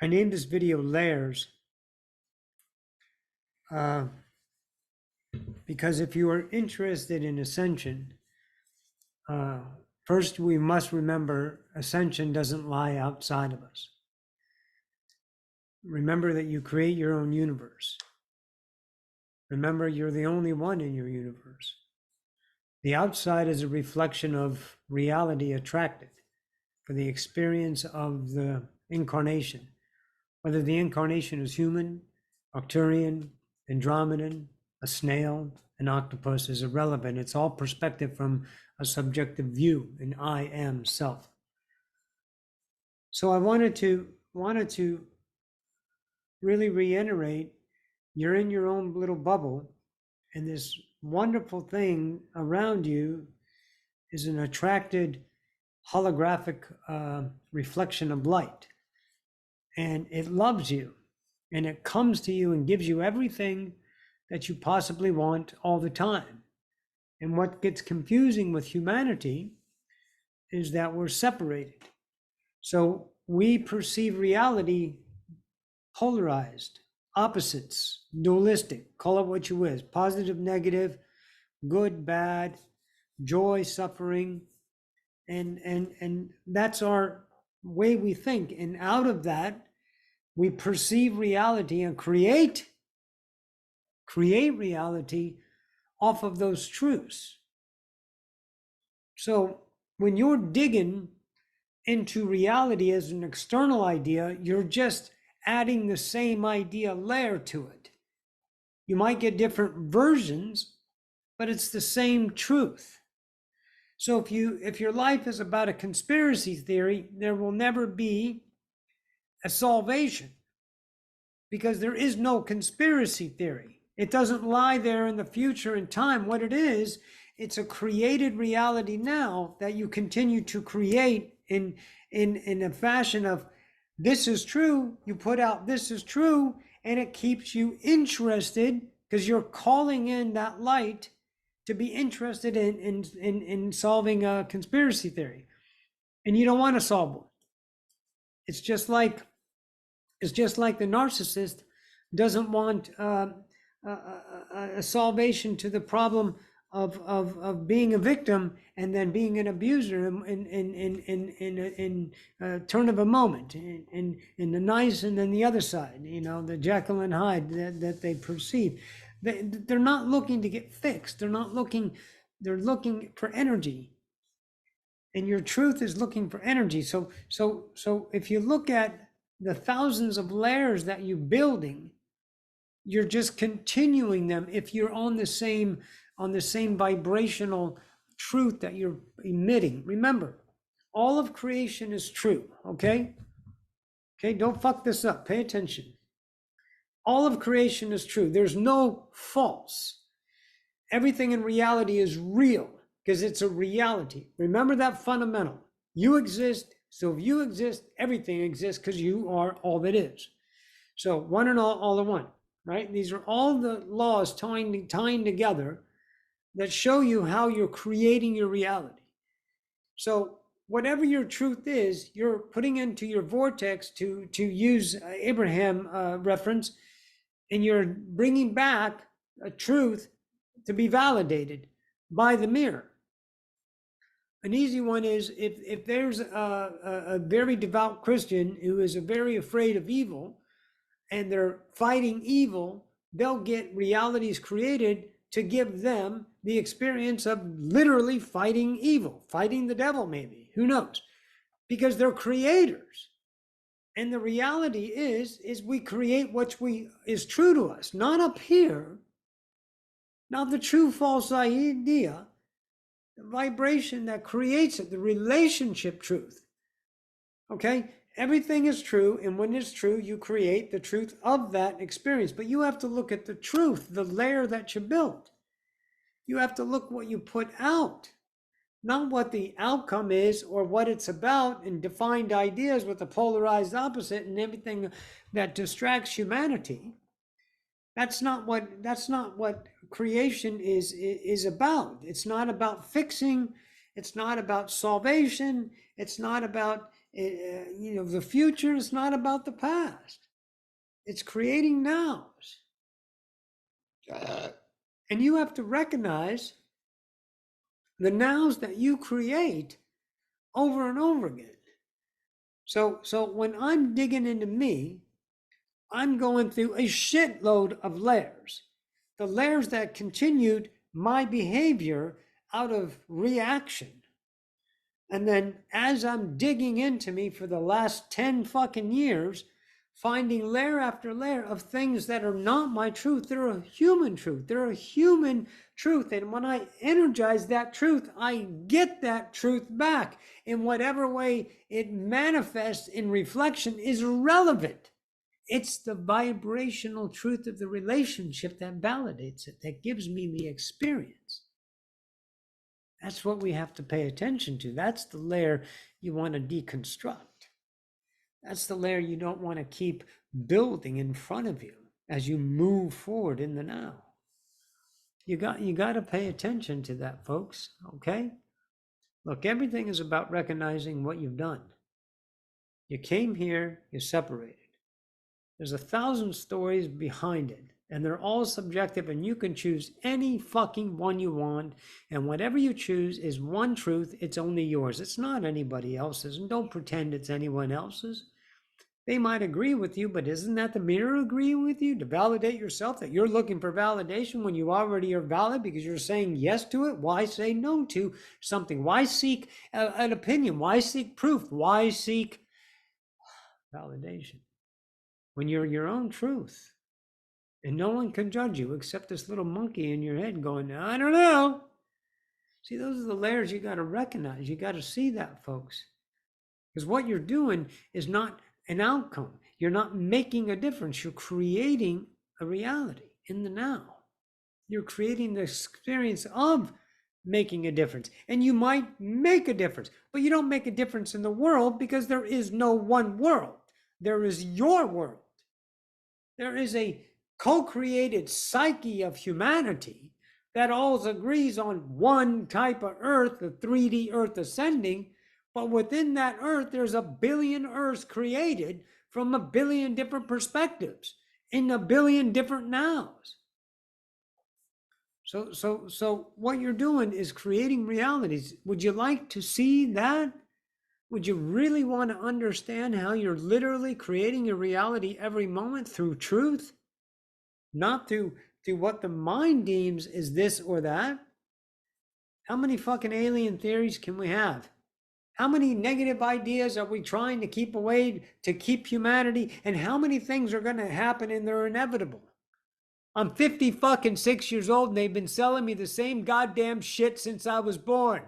I named this video Layers because if you are interested in Ascension, first we must remember Ascension doesn't lie outside of us. Remember that you create your own universe. Remember, you're the only one in your universe. The outside is a reflection of reality attracted for the experience of the incarnation. Whether the incarnation is human, Arcturian, Andromedan, a snail, an octopus is irrelevant. It's all perspective from a subjective view, an I am self. So I wanted to really reiterate, you're in your own little bubble, and this wonderful thing around you is an attracted holographic reflection of light. And it loves you, and it comes to you and gives you everything that you possibly want all the time. And what gets confusing with humanity is that we're separated. So we perceive reality polarized, opposites, dualistic, call it what you wish, positive, negative, good, bad, joy, suffering. And that's our way we think. And out of that, we perceive reality and create reality off of those truths. So when you're digging into reality as an external idea, you're just adding the same idea layer to it. You might get different versions, but it's the same truth. So if your life is about a conspiracy theory, there will never be a salvation, because there is no conspiracy theory. It doesn't lie there in the future in time. What it is, it's a created reality now that you continue to create in a fashion of, this is true, you put out this is true, and it keeps you interested because you're calling in that light to be interested in solving a conspiracy theory. And you don't want to solve one. It's just like the narcissist doesn't want a salvation to the problem of being a victim and then being an abuser in a turn of a moment, in the nice and then the other side, the Jekyll and Hyde that they perceive. They're not looking to get fixed. They're looking for energy. And your truth is looking for energy. So if you look at the thousands of layers that you're building, you're just continuing them if you're on the same vibrational truth that you're emitting. Remember, all of creation is true, okay? Okay, don't fuck this up. Pay attention. All of creation is true. There's no false. Everything in reality is real because it's a reality. Remember that fundamental. You exist, so if you exist, everything exists because you are all that is. So one and all are one, right? These are all the laws tying together that show you how you're creating your reality. So whatever your truth is, you're putting into your vortex, to use Abraham reference, and you're bringing back a truth to be validated by the mirror. An easy one is if there's a very devout Christian who is very afraid of evil and they're fighting evil, they'll get realities created to give them the experience of literally fighting evil, fighting the devil maybe, who knows? Because they're creators. And the reality is we create what is true to us, not up here, not the true false idea, the vibration that creates it, the relationship truth. Okay? Everything is true, and when it's true, you create the truth of that experience. But you have to look at the truth, the layer that you built. You have to look what you put out, not what the outcome is or what it's about, and defined ideas with the polarized opposite and everything that distracts humanity. That's not what creation is about. It's not about fixing. It's not about salvation. It's not about The future is not about the past. It's creating nows. And you have to recognize the nows that you create over and over again. So when I'm digging into me, I'm going through a shitload of layers. The layers that continued my behavior out of reaction. And then as I'm digging into me for the last 10 fucking years, finding layer after layer of things that are not my truth. They're a human truth. They're a human truth. And when I energize that truth, I get that truth back. In whatever way it manifests in reflection is irrelevant. It's the vibrational truth of the relationship that validates it, that gives me the experience. That's what we have to pay attention to. That's the layer you want to deconstruct. That's the layer you don't want to keep building in front of you as you move forward in the now. You got to pay attention to that, folks, okay? Look, everything is about recognizing what you've done. You came here, you separated. There's 1,000 stories behind it, and they're all subjective, and you can choose any fucking one you want, and whatever you choose is one truth. It's only yours. It's not anybody else's, and don't pretend it's anyone else's. They might agree with you, but isn't that the mirror agreeing with you to validate yourself, that you're looking for validation when you already are valid because you're saying yes to it? Why say no to something? Why seek an opinion? Why seek proof? Why seek validation when you're your own truth? And no one can judge you except this little monkey in your head going, I don't know. See, those are the layers you got to recognize. You got to see that, folks. Because what you're doing is not an outcome. You're not making a difference. You're creating a reality in the now. You're creating the experience of making a difference. And you might make a difference, but you don't make a difference in the world because there is no one world. There is your world. There is a co-created psyche of humanity that all agrees on one type of earth, the 3D earth ascending. But within that earth, there's a billion earths created from a billion different perspectives in a billion different nows. So what you're doing is creating realities. Would you like to see that? Would you really want to understand how you're literally creating a reality every moment through truth? Not through what the mind deems is this or that? How many fucking alien theories can we have? How many negative ideas are we trying to keep away to keep humanity? And how many things are going to happen and they're inevitable? I'm 50 fucking 6 years old and they've been selling me the same goddamn shit since I was born.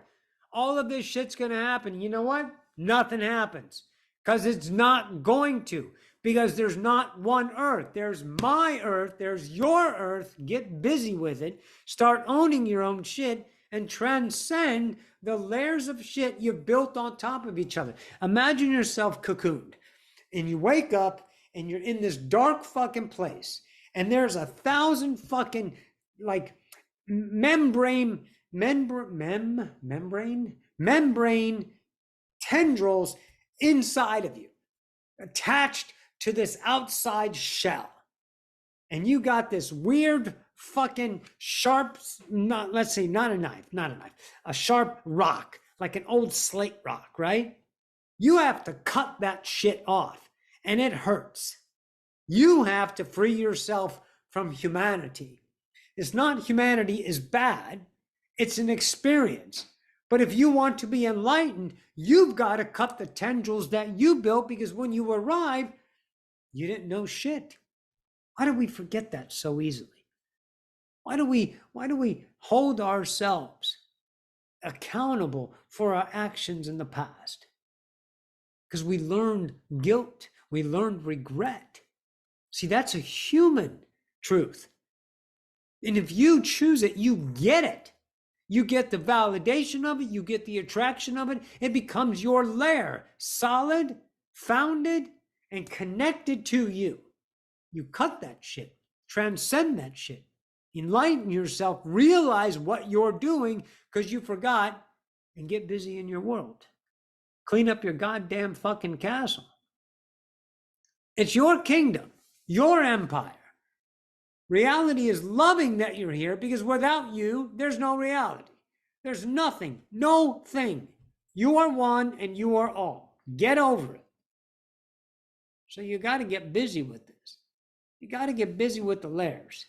All of this shit's going to happen. You know what? Nothing happens. Because it's not going to. Because there's not one earth. There's my earth. There's your earth. Get busy with it. Start owning your own shit and transcend the layers of shit you've built on top of each other. Imagine yourself cocooned and you wake up and you're in this dark fucking place and there's 1,000 fucking like membrane tendrils inside of you attached to this outside shell. And you got this weird fucking sharp, not a knife, a sharp rock, like an old slate rock, right? You have to cut that shit off and it hurts. You have to free yourself from humanity. It's not humanity is bad. It's an experience. But if you want to be enlightened, you've got to cut the tendrils that you built because when you arrived, you didn't know shit. Why do we forget that so easily? Why do we hold ourselves accountable for our actions in the past? Because we learned guilt, we learned regret. See, that's a human truth. And if you choose it, you get it. You get the validation of it, you get the attraction of it. It becomes your lair, solid, founded, and connected to you. You cut that shit, transcend that shit. Enlighten yourself, realize what you're doing because you forgot, and get busy in your world. Clean up your goddamn fucking castle. It's your kingdom, your empire. Reality is loving that you're here because without you, there's no reality. There's nothing, no thing. You are one and you are all. Get over it. So you got to get busy with this. You got to get busy with the layers.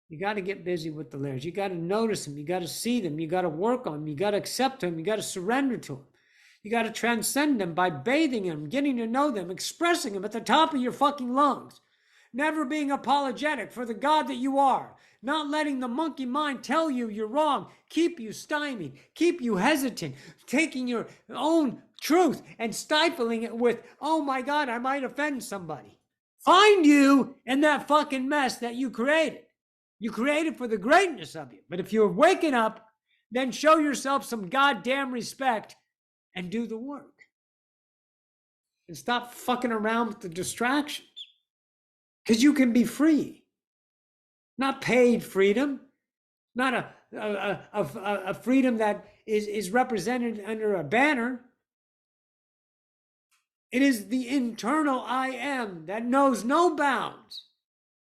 You got to get busy with the layers. You got to notice them. You got to see them. You got to work on them. You got to accept them. You got to surrender to them. You got to transcend them by bathing them, getting to know them, expressing them at the top of your fucking lungs. Never being apologetic for the God that you are. Not letting the monkey mind tell you you're wrong, keep you stymied, keep you hesitant, taking your own truth and stifling it with, oh my God, I might offend somebody. Find you in that fucking mess that you created. You created for the greatness of you. But if you're waking up, then show yourself some goddamn respect and do the work. And stop fucking around with the distractions. Because you can be free. Not paid freedom. Not a freedom that is represented under a banner. It is the internal I am that knows no bounds,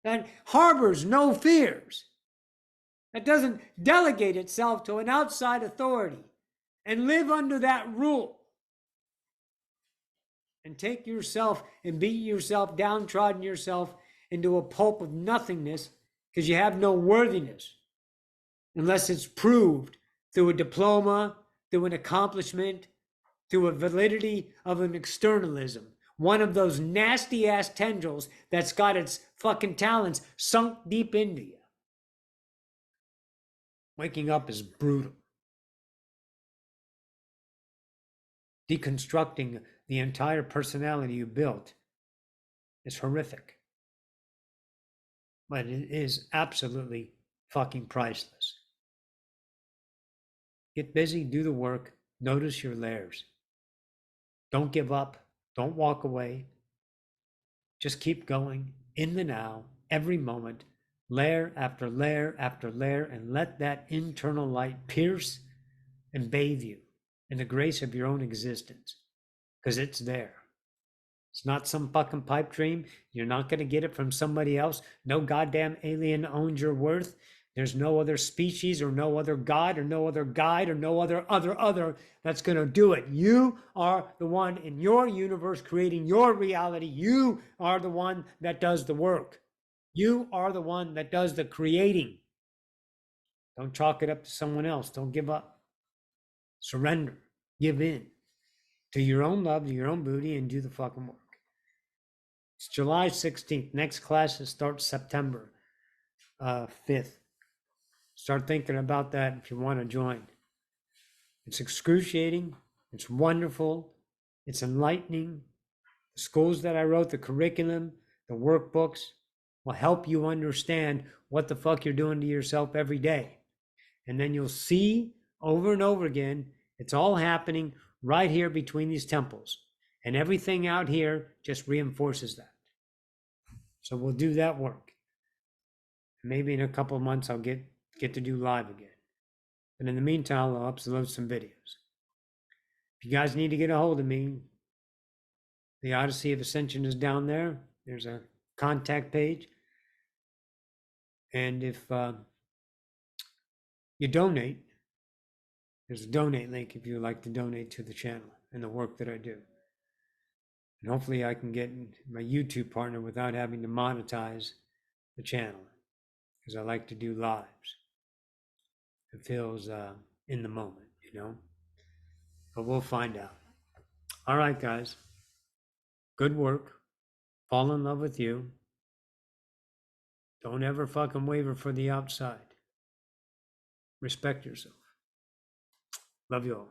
that harbors no fears, that doesn't delegate itself to an outside authority and live under that rule and take yourself and beat yourself, downtrodden yourself into a pulp of nothingness because you have no worthiness unless it's proved through a diploma, through an accomplishment, through a validity of an externalism. One of those nasty ass tendrils that's got its fucking talons sunk deep into you. Waking up is brutal. Deconstructing the entire personality you built is horrific. But it is absolutely fucking priceless. Get busy, do the work, notice your layers. Don't give up, don't walk away. Just keep going in the now, every moment, layer after layer after layer, and let that internal light pierce and bathe you in the grace of your own existence, because it's there. It's not some fucking pipe dream. You're not going to get it from somebody else. No goddamn alien owns your worth. There's no other species or no other God or no other guide or no other that's going to do it. You are the one in your universe creating your reality. You are the one that does the work. You are the one that does the creating. Don't chalk it up to someone else. Don't give up. Surrender. Give in to your own love, to your own booty, and do the fucking work. It's July 16th. Next classes start September 5th. Start thinking about that if you want to join. It's excruciating. It's wonderful. It's enlightening. The schools that I wrote, the curriculum, the workbooks will help you understand what the fuck you're doing to yourself every day. And then you'll see over and over again, it's all happening right here between these temples. And everything out here just reinforces that. So we'll do that work. Maybe in a couple of months, I'll get to do live again. And in the meantime, I'll upload some videos. If you guys need to get a hold of me, the Odyssey of Ascension is down there. There's a contact page. And if you donate, there's a donate link if you would like to donate to the channel and the work that I do. And hopefully I can get my YouTube partner without having to monetize the channel, because I like to do lives. It feels in the moment, you know? But we'll find out. All right, guys. Good work. Fall in love with you. Don't ever fucking waver for the outside. Respect yourself. Love you all.